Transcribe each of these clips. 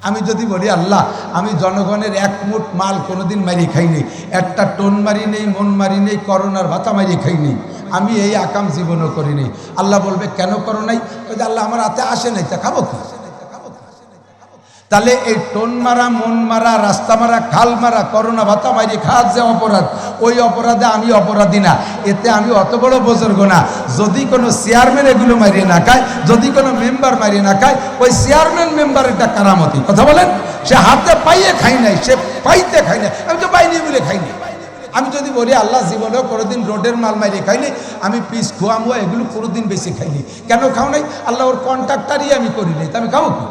আমি যদি বলি আল্লাহ আমি জনগণের এক মুঠ মাল কোনোদিন মারি খাই নেই, একটা টোন মারি নেই, মন মারি নেই, করোনার ভাতা মারি খাই নেই, আমি এই আকাম জীবনও করি নেই। আল্লাহ বলবে কেন করো নাই? ওই যে আল্লাহ আমার হাতে আসে নাই, তা খাবো কি? তাহলে এই টোন মারা, মন মারা, রাস্তা মারা, খাল মারা, করোনা ভাতা মারি খাওয়ার যে অপরাধ, ওই অপরাধে আমি অপরাধী না, এতে আমি অত বড় বুজুর্গ না। যদি কোনো চেয়ারম্যান এগুলো মারিয়ে না খায়, যদি কোনো মেম্বার মারিয়ে না খায়, ওই চেয়ারম্যান মেম্বার এটা কারামতি। কথা বলেন, সে হাতে পাইয়ে খাই নাই, সে পাইতে খাই নাই, আমি তো পাইনি বলে খাইনি। আমি যদি বলি আল্লাহ জীবনেও কোনোদিন রোডের মাল মারিয়ে খাইনি, আমি পিস খোয়ামো এগুলো কোনোদিন বেশি খাইনি, কেন খাও নাই? আল্লাহ ওর কন্ট্রাক্টারই আমি করি নাই, তা আমি খাবো কি?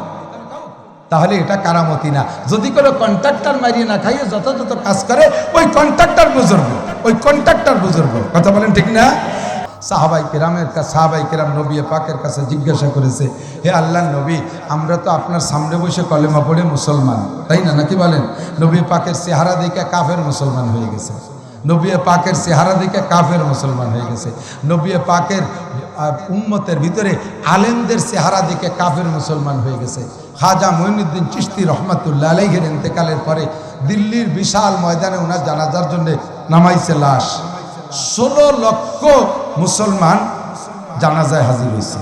তাহলে এটা কারামতি না। যদি কোনো কন্ট্রাক্টর মারিয়ে না খাইয়ে যথাযথ কাজ করে, ওই কন্ট্রাক্টর বুজুর্গ, ওই কন্ট্রাক্টর বুজুর্গ। কথা বলেন ঠিক না? সাহাবাই কেরাম নবী পাকের কাছে জিজ্ঞাসা করেছে, হে আল্লাহর নবী, আমরা তো আপনার সামনে বসে কলেমা পড়ে মুসলমান, তাই না? নাকি বলেন? নবী পাকের চেহারা দেখে কাফের মুসলমান হয়ে গেছে, নবী পাকের চেহারা দেখে কাফের মুসলমান হয়ে গেছে, নবী পাকের উম্মতের ভিতরে আলেমদের চেহারা দেখে কাফের মুসলমান হয়ে গেছে। খাজা মঈনুদ্দিন চিশতি রহমাতুল্লাহ আলাইহির ইন্তেকালের পরে দিল্লির বিশাল ময়দানে ওনার জানাজার জন্য নামাইছে লাশ। 16 লক্ষ মুসলমান জানাজায় হাজির হয়েছে।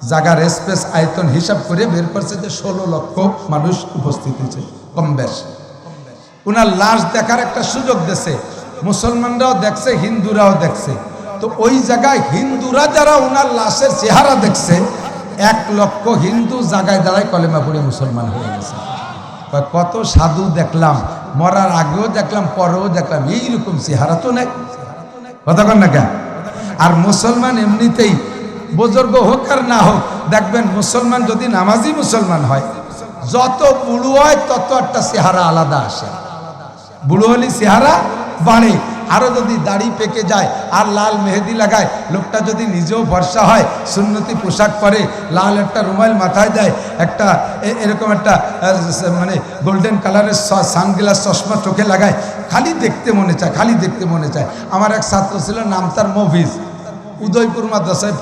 জায়গার স্পেস আয়তন হিসাব করে বের করছে যে 16 লক্ষ মানুষ উপস্থিত হয়েছে কম বেশ। ওনার লাশ দেখার একটা সুযোগ দিয়েছে, মুসলমানরাও দেখছে, হিন্দুরাও দেখছে। তো ওই জায়গায় হিন্দুরা যারা ওনার লাশের চেহারা দেখছে, 1 লক্ষ হিন্দু জায়গায় দাঁড়ায় কলেমা পড়ে মুসলমান হয়ে গেছে। কত সাধু দেখলাম, মরার আগেও দেখলাম, পরেও দেখলাম, এইরকম চেহারা তো নেই। কথা কন না কেন? আর মুসলমান এমনিতেই বুজুর্গ হোক আর না হোক, দেখবেন মুসলমান যদি নামাজি মুসলমান হয়, যত বুড়ো হয় তত একটা চেহারা আলাদা আসে। বুড়ো হলে চেহারা বাড়ে। আরো যদি দাড়ি পেকে যায় আর লাল মেহেদি লাগায়, লোকটা যদি নিজেও ভরসা হয়, সুন্নতি পোশাক পরে, লাল একটা রুমাল মাথায় দেয়, একটা এরকম একটা মানে গোল্ডেন কালারের সানগ্লাস চশমা চোখে লাগায়, খালি দেখতে মনে চায়, খালি দেখতে মনে চায়। আমার এক ছাত্র ছিল, নাম তার মফিজ, উদয়পুর মাদ্রাসায়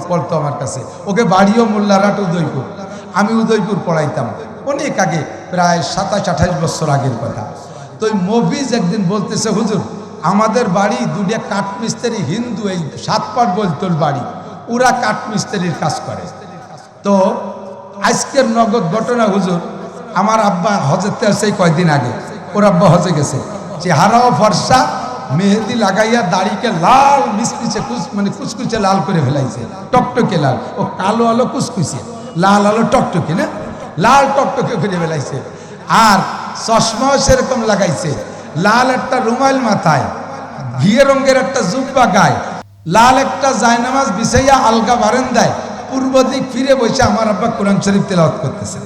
পড়তো আমার কাছে। ওকে বাড়িও মোল্লারহাট উদয়পুর, আমি উদয়পুর পড়াইতাম অনেক আগে, প্রায় 27-28 বছর আগের কথা। তো ওই মফিজ একদিন বলতেছে, হুজুর আমাদের বাড়ি দুটা কাঠমিস্ত্রি হিন্দু, এই 7 পাট বলতোর বাড়ি, ওরা কাঠমিস্ত্রির কাজ করে। তো আজকের নগদ ঘটনা, হুজুর আমার আব্বা হজেতে আছে কয়েকদিন আগে, ওর আব্বা হজে গেছে, চেহারাও ফর্সা, মেহেদি লাগাইয়া দাড়িকে লাল মিসমিসে মানে কুচকুচে লাল করে ফেলাইছে, টকটকে লাল। ও কালো আলো কুচকুচে, লাল আলো টকটকে, না লাল টকটকে করে ফেলাইছে। আর চশমাও সেরকম লাগাইছে, লাল একটা রুমাল মাথায়, ঘিয়ে রঙের একটা জুব্বা গায়ে, লাল একটা জায়নামাজ বিছাইয়া আলগা বারান্দায় পূর্ব দিক ফিরে বসে আমার আব্বা কোরআন শরীফ তেলাওয়াত করতেছে।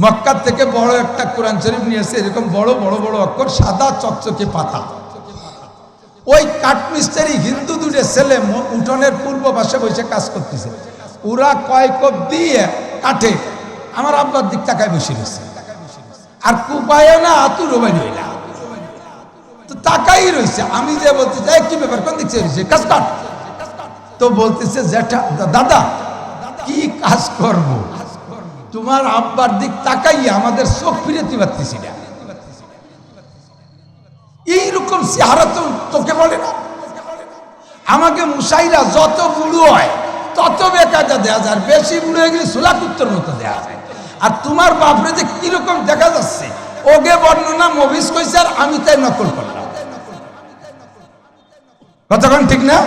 মক্কা থেকে বড় একটা কোরআন শরীফ নিয়েছে, এরকম বড় বড় বড় অক্ষর, সাদা চকচকে পাতা। ওই কাঠমিস্ত্রি হিন্দু দুটো ছেলে উঠোনের পূর্ব পাশে বসে কাজ করতেছে, ওরা কয়েক দিয়ে কাঠে আমার আব্বার দিক তাকায় বসে গেছে, আর কুপায়ও না আতুরও বাইরে না, তো তাকাই রয়েছে। আমি যে বলতে চাই কি ব্যাপার, কোন দিক থেকে রয়েছে, কাজ কাট। তো বলতেছে জ্যাঠা, দাদা কি কাজ করব, তোমার আব্বার দিক তাকাইয়া আমাদের চোখ ফিরেতে পারতেছি না, এইরকম চেহারা তো তোকে বলে না। আমাকে মুসাইরা যত বুড়ো হয় তত বেকাজা দেয়া যায়, বেশি বুড়ো হয়ে গেলে সোলাকুত্তর মতো দেয়া যায়। আর তোমার বাপরে যে কিরকম দেখা যাচ্ছে, ওকে বর্ণনা মফিজ কইছে আর আমি তাই নকল করলাম। কতক্ষণ ঠিক না?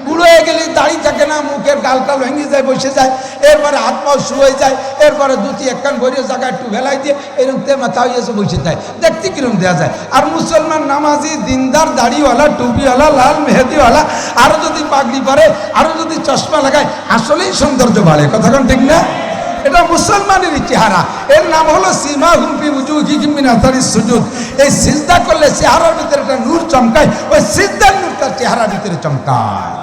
বুড়ো হয়ে গেলে দাড়ি থাকে না, মুখের গালটাল ভেঙে যায়, বসে যায়, এরপরে হাত পাও শুয়ে যায়, এরপরে দুটি একখান ভরিয়ে জায়গায় একটু ভেলাই দিয়ে এরকম মাথা হয়েছে বসে যায়, দেখতে কিরম দেওয়া যায়। আর মুসলমান নামাজি দিনদার দাড়িওয়ালা টুপিওয়ালা লাল মেহেদিওয়ালা আরো যদি পাগড়ি পরে, আরো যদি চশমা লাগায়, আসলেই সৌন্দর্য বাড়ে। কতক্ষণ ঠিক না? এটা মুসলমানের চেহারা, এর নাম হলো সিমাহুম ফি উজুহিহিম মিন আসারিস সুজুদ। এই সিজদা করলে চেহারার ভিতরে একটা নূর চমকায়, ওই সিজদার নূর তার চেহারার ভিতরে চমকায়।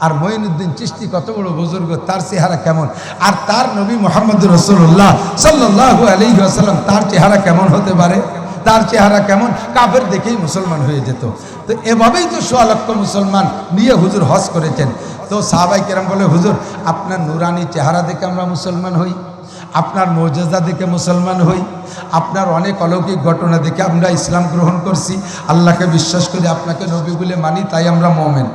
আর মঈনুদ্দিন চিশতি কত বড় বুজুর্গ, তার চেহারা কেমন, আর তার নবী মুহাম্মদুর রাসূলুল্লাহ সাল্লাল্লাহু আলাইহি ওয়াসাল্লাম, তার চেহারা কেমন হতে পারে? তার চেহারা কেমন? কাফের দেখেই মুসলমান হয়ে যেত। তো এভাবেই তো 100 লক্ষ মুসলমান নিয়ে হুজুর হজ করেছেন। তো সাহাবায়ে কেরাম বলে, হুজুর আপনার নুরানি চেহারা দেখে আমরা মুসলমান হই, আপনার মৌজেজা দেখে মুসলমান হই, আপনার অনেক অলৌকিক ঘটনা দেখে আমরা ইসলাম গ্রহণ করছি, আল্লাহকে বিশ্বাস করি, আপনাকে নবী বলে মানি, তাই আমরা মোমেন।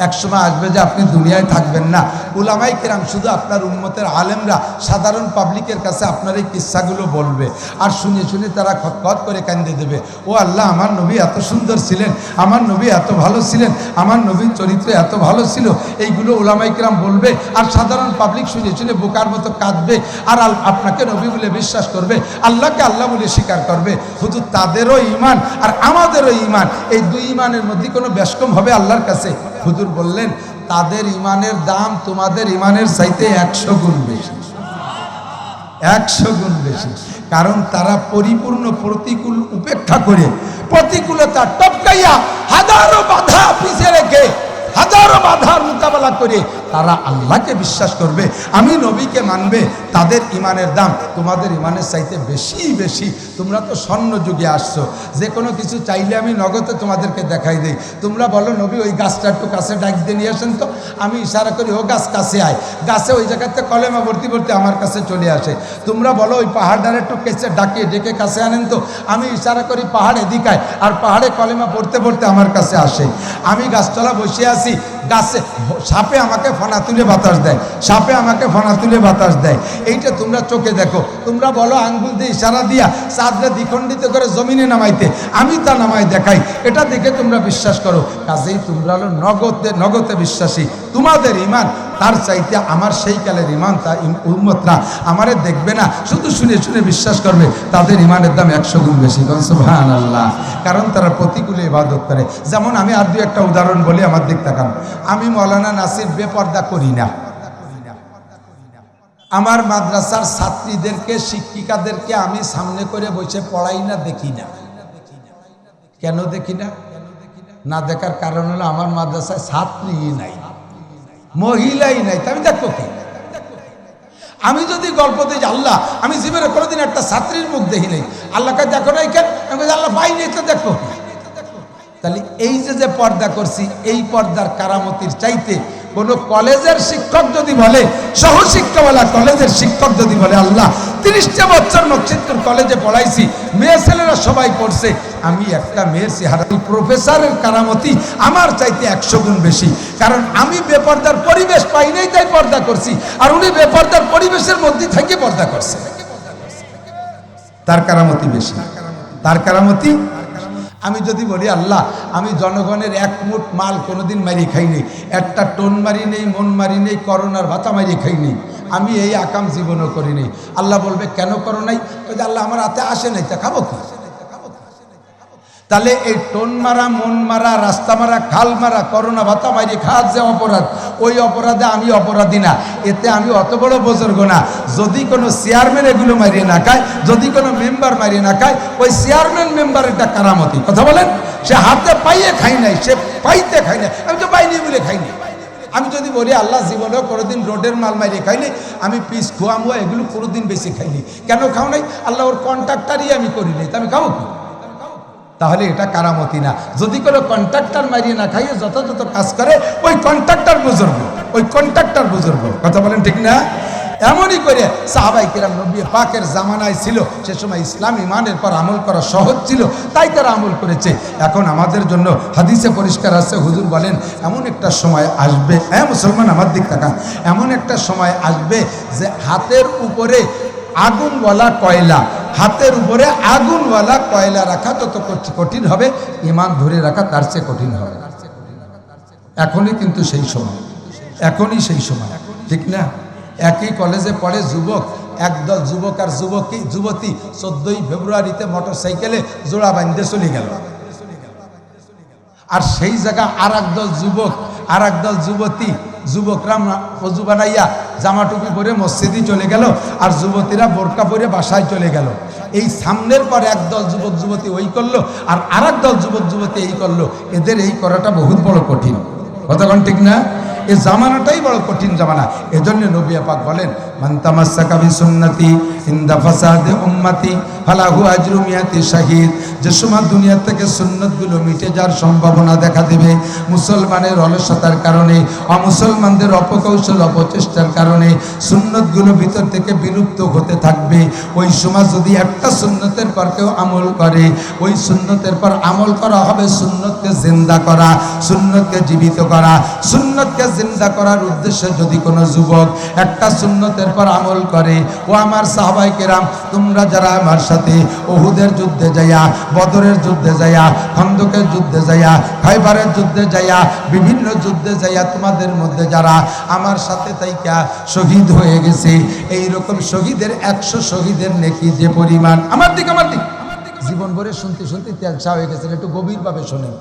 একসময় আসবে যে আপনি দুনিয়ায় থাকবেন না, উলামায়ে কেরাম শুধু আপনার উম্মতের আলেমরা সাধারণ পাবলিকের কাছে আপনার এই কিস্সাগুলো বলবে, আর শুনে শুনে তারা খতখত করে কান্দে দেবে, ও আল্লাহ, আমার নবী এত সুন্দর ছিলেন, আমার নবী এত ভালো ছিলেন, আমার নবীর চরিত্র এত ভালো ছিল, এইগুলো উলামায়ে কেরাম বলবে, আর সাধারণ পাবলিক শুনে শুনে বোকার মতো কাঁদবে, আর আপনাকে নবী বলে বিশ্বাস করবে, আল্লাহকে আল্লাহ বলে স্বীকার করবে। হুজুর, তাদেরও ঈমান আর আমাদেরও ঈমান, এই দুই ঈমানের মধ্যে কোনো ব্যস্কম হবে আল্লাহর কাছে? হুজুর বললেন, তাদের ঈমানের দাম তোমাদের ঈমানের চাইতে 100 গুণ বেশি, 100 গুণ বেশি। কারণ তারা পরিপূর্ণ প্রতিকূল উপেক্ষা করে, প্রতিকূলতা টপকাইয়া হাজারো বাধা পিছিয়ে রেখে, হাজারো বাধার মোকাবেলা করে তারা আল্লাহকে বিশ্বাস করবে, আমি নবীকে মানবে। তাদের ইমানের দাম তোমাদের ইমানের চাইতে বেশি বেশি। তোমরা তো স্বর্ণ যুগে আসছো, যে কোনো কিছু চাইলে আমি নগদে তোমাদেরকে দেখাই দিই। তোমরা বলো, নবী ওই গাছটা একটু কাছে ডাক দিয়ে নিয়ে আসেন তো, আমি ইশারা করি, ও গাছ কাছে আয়, গাছে ওই জায়গাতে কলেমা ভর্তি ভর্তি আমার কাছে চলে আসে। তোমরা বলো, ওই পাহাড়টার একটু কেসে ডাকিয়ে ডেকে কাছে আনেন তো, আমি ইশারা করি পাহাড় এদিকায়, আর পাহাড়ে কলেমা পড়তে পড়তে আমার কাছে আসে। আমি গাছতলা বসে আছি, গাছে সাপে আমাকে ফনা তুলে বাতাস দেয়, সাপে আমাকে ফনা তুলে বাতাস দেয়। এইটা তোমরা চোখে দেখো। তোমরা বলো আঙ্গুল দিয়ে ইশারা দিয়া চাঁদরে দ্বিখণ্ডিত করে জমিনে নামাইতে, আমি তা নামাই দেখাই, এটা দেখে তোমরা বিশ্বাস করো। কাজেই তোমরা হলো নগদে বিশ্বাসী। তোমাদের ঈমান তার চাইতে আমার সেই কালের ঈমান, তা উম্মতরা আমারে দেখবে না, শুধু শুনে শুনে বিশ্বাস করবে, তাদের ঈমানের দাম 100 গুণ বেশি। সুবহানাল্লাহ। কারণ তারা প্রতিকূলে ইবাদত করে। যেমন আমি আর 2-1টা উদাহরণ বলি, আমার দিক তাকান। আমি মৌলানা নাসির বেপর্দা করি না। আমার মাদ্রাসার ছাত্রীদেরকে, শিক্ষিকাদেরকে আমি সামনে করে বসে পড়াই না, দেখি না। কেন দেখি না? না দেখার কারণ হলো আমার মাদ্রাসায় ছাত্রী নাই, মহিলাই নাই, আমি দেখবো কি? আমি যদি গল্প দিই, আল্লাহ, আমি জীবনে কোনোদিন একটা ছাত্রীর মুখ দেখি নাই, আল্লাহকে দেখো নাই কেন? আমি আল্লাহ পাইনি, তো দেখো। তাহলে এই যে পর্দা করছি, এই পর্দার কারামতির চাইতে কোনো কলেজের শিক্ষক যদি বলে, সহশিক্ষাওয়ালা কলেজের শিক্ষক যদি বলে, আল্লাহ 30টা বছর মসজিদপুর কলেজে পড়াইছি, মেয়ে ছেলেরা সবাই পড়ছে, আমি একটা মেয়ের চেহারা, প্রফেসরের কারামতি আমার চাইতে 100 গুণ বেশি। কারণ আমি বেপর্দার পরিবেশ পাই নাই, তাই পর্দা করছি, আর উনি বেপর্দার পরিবেশের মধ্যে থেকে পর্দা করছে, তার কারামতি বেশি, তার কারামতি। আমি যদি বলি, আল্লাহ, আমি জনগণের 1 মুঠ মাল কোনোদিন মারি খাইনি, একটা টোন মারি নেই, মন মারি নেই, করোনার ভাতা মারি খাইনি, আমি এই আকাম জীবনও করিনি। আল্লাহ বলবে, কেন করো নাই? আল্লাহ, আমার হাতে আসে নাই, তা খাবো কি? তাহলে এই টোন মারা, মন মারা, রাস্তা মারা, খাল মারা, করোনা ভাতা মারি খাওয়ার যে অপরাধ, ওই অপরাধে আমি অপরাধী না, এতে আমি অত বড় বুজুর্গ না। যদি কোনো চেয়ারম্যান এগুলো মারিয়ে না খায়, যদি কোনো মেম্বার মারিয়ে না খায়, ওই চেয়ারম্যান মেম্বারেরটা কারামতি। কথা বলেন, সে হাতে পাইয়ে খাই নাই, সে পাইতে খাই নাই, আমি তো পাইনি বলে খাইনি। আমি যদি বলি, আল্লাহ, জীবনেও কোনোদিন রোডের মাল মারিয়ে খাইনি, আমি পিস খোয়ামুয়া এগুলো কোনোদিন বেশি খাইনি, কেন খাও নাই? আল্লাহ, ওর কন্ট্রাক্টারই আমি করি নাই, তা আমি খাবো কি? তাহলে এটা কারামতি না। যদি কোনো কন্ট্রাক্টর মারিয়ে না খাইয়ে যথাযথ কাজ করে, ওই কন্ট্রাক্টর বুজুর্গ, ওই কন্ট্রাক্টর বুজুর্গ। কথা বলেন, ঠিক না? এমনই করে সাহাবায়ে কেরাম নবী পাকের জামানায় ছিল, সে সময় ইসলাম ঈমানের পর আমল করা সহজ ছিল, তাই তারা আমল করেছে। এখন আমাদের জন্য হাদিসে পরিষ্কার আছে, হুজুর বলেন, এমন একটা সময় আসবে, হ্যাঁ মুসলমান আমার দিক তাকান, এমন একটা সময় আসবে যে হাতের উপরে আগুনওয়ালা কয়লা, হাতের উপরে আগুনওয়ালা কয়লা রাখা যত কঠিন হবে, ঈমান ধরে রাখা তার চেয়ে কঠিন হবে। এখনই কিন্তু সেই সময়, এখনই সেই সময়, ঠিক না? একই কলেজে পড়ে যুবক, একদল যুবক আর যুবতী 14ই ফেব্রুয়ারিতে মোটরসাইকেলে জোড়া বাঁধতে চলে গেল, আর সেই জায়গা আর একদল যুবক, আর একদল যুবতী, যুবকরা অজু বানাইয়া জামা টুপি পরে মসজিদে চলে গেল, আর যুবতীরা বোরকা পরে বাসায় চলে গেল। এই সামনের পর একদল যুবক যুবতী ওই করলো, আর আর একদল যুবক যুবতী এই করলো। এদের এই করাটা বহুত বড় কঠিন, কতক্ষণ ঠিক না? এই জামানাটাই বড় কঠিন জামানা। এজন্য নবী পাক বলেন, মান তামাসসাকা বিসুন্নতি ইনদা ফাসাদি উম্মতি ফালাহু আজরু মিয়াতি শাহীদ। যে সময় দুনিয়া থেকে সুন্নতগুলো মিটে যাওয়ার সম্ভাবনা দেখা দেবে, মুসলমানের অলসতার কারণে, অমুসলমানদের অপকৌশল অপচেষ্টার কারণে সুন্নতগুলো ভিতর থেকে বিলুপ্ত হতে থাকবে। ওই সময় যদি একটা সুন্নতের পর কেউ আমল করে, ওই সুন্নতের পর আমল করা হবে সুন্নতকে জিন্দা করা, সুন্নতকে জীবিত করা। সুন্নতকে জিন্দা করার উদ্দেশ্যে যদি কোনো যুবক একটা সুন্নতের পর আমল করে, ও আমার সাহাবায়ে কেরাম, তোমরা যারা আমার সাথে উহুদের যুদ্ধে যাইয়া, বদরের যুদ্ধে যাইয়া, খন্দকের যুদ্ধে যাইয়া, খাইবারের যুদ্ধে যাইয়া, বিভিন্ন যুদ্ধে যাইয়া তোমাদের মধ্যে যারা আমার সাথে তাইকা শহীদ হয়ে গেছে, এই রকম শহীদের 100 শহীদের নেকি যে পরিমাণ, আমার দিক জীবন ভরে শুনতে শুনতে তেলসা হয়ে গেছেন, একটু গভীরভাবে শোনেন।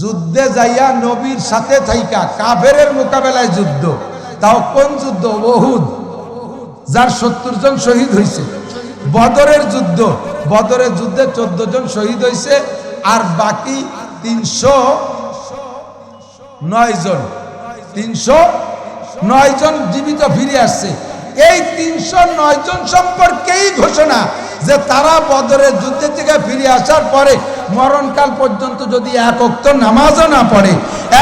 যুদ্ধে যাইয়া নবীর সাথে থাইকা কাফেরের মোকাবেলায় যুদ্ধ, তাও কোন যুদ্ধ? উহুদ, যার 70 জন শহীদ হয়েছে। বদরের যুদ্ধে 14 জন শহীদ হয়েছে, আর বাকি 309 জন জীবিত ফিরে আসছে। এই 309 জন সম্পর্কেই ঘোষণা যে তারা বদরের যুদ্ধে থেকে ফিরে আসার পরে মরণকাল পর্যন্ত যদি এক ওয়াক্ত নামাজও না পড়ে,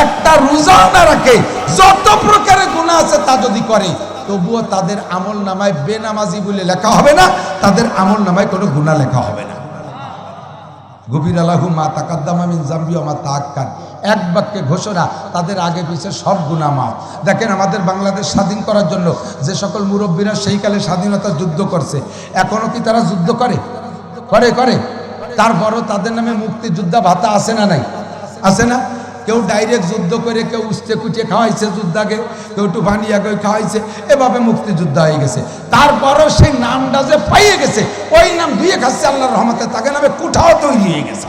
একটা রোজাও না রাখে, যত প্রকারের গুনাহ আছে তা যদি করে, তবুও তাদের আমল নামায় বেনামাজি বলে লেখা হবে না, তাদের আমল নামায় কোনো গুনাহ লেখা হবে না। গফির আলাহু মা তাকাদ্দামা মিন যামবি ওয়া মা তাআক্কার, এক বাক্যে ঘোষণা, তাদের আগে পিছে সব গুনাহ মাফ। দেখেন, আমাদের বাংলাদেশ স্বাধীন করার জন্য যে সকল মুরব্বীরা সেই কালে স্বাধীনতা যুদ্ধ করছে, এখনো কি তারা যুদ্ধ করে? তারপরও তাদের নামে মুক্তিযোদ্ধা ভাতা আছে না নাই? আছে না? কেউ ডাইরেক্ট যুদ্ধ করে, কেউ উস্তে কুটিয়ে খাওয়াইছে যুদ্ধাকে, কেউ একটু বানিয়া কেউ খাওয়াইছে, এভাবে মুক্তিযোদ্ধা হয়ে গেছে। তারপরও সেই নামটা যে পাইয়ে গেছে, ওই নাম ধুয়ে খাচ্ছে আল্লাহর রহমতে, তাকে নামে কুঠাও তৈরি হয়ে গেছে।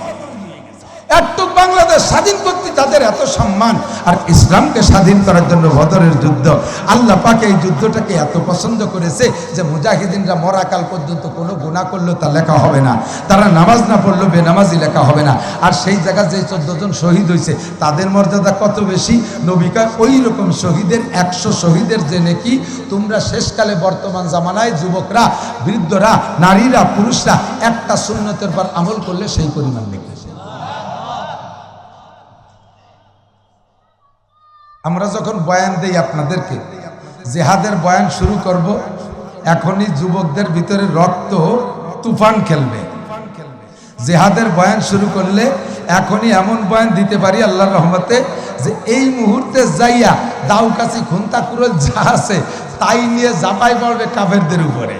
একটুক বাংলাদেশ স্বাধীন করতে তাদের এত সম্মান, আর ইসলামকে স্বাধীন করার জন্য বদরের যুদ্ধ, আল্লাহ পাক এই যুদ্ধটাকে এত পছন্দ করেছে যে মুজাহিদিনরা মরাকাল পর্যন্ত কোনো গুনাহ করলেও তা লেখা হবে না, তারা নামাজ না পড়লেও বেনামাজি লেখা হবে না। আর সেই জায়গায় যে 14 জন শহীদ হয়েছে, তাদের মর্যাদা কত বেশি। নবিকা ওই রকম শহীদের 100 শহীদের যে নেকি, তোমরা শেষকালে বর্তমান জামানায় যুবকরা, বৃদ্ধরা, নারীরা, পুরুষরা একটা সুন্নতের পর আমল করলে সেই পরিমাণ নেকি। আমরা যখন বয়ান দেই আপনাদেরকে, জিহাদের বয়ান শুরু করব, এখনই যুবকদের ভিতরে রক্ত তুফান খেলবে। জিহাদের বয়ান শুরু করলে এখনই এমন বয়ান দিতে পারি আল্লাহর রহমতে যে এই মুহূর্তে যাইয়া দাউকাছি খুন্তা কুরল যা আছে তাই নিয়ে ঝাঁপাই পড়বে কাফেরদের উপরে।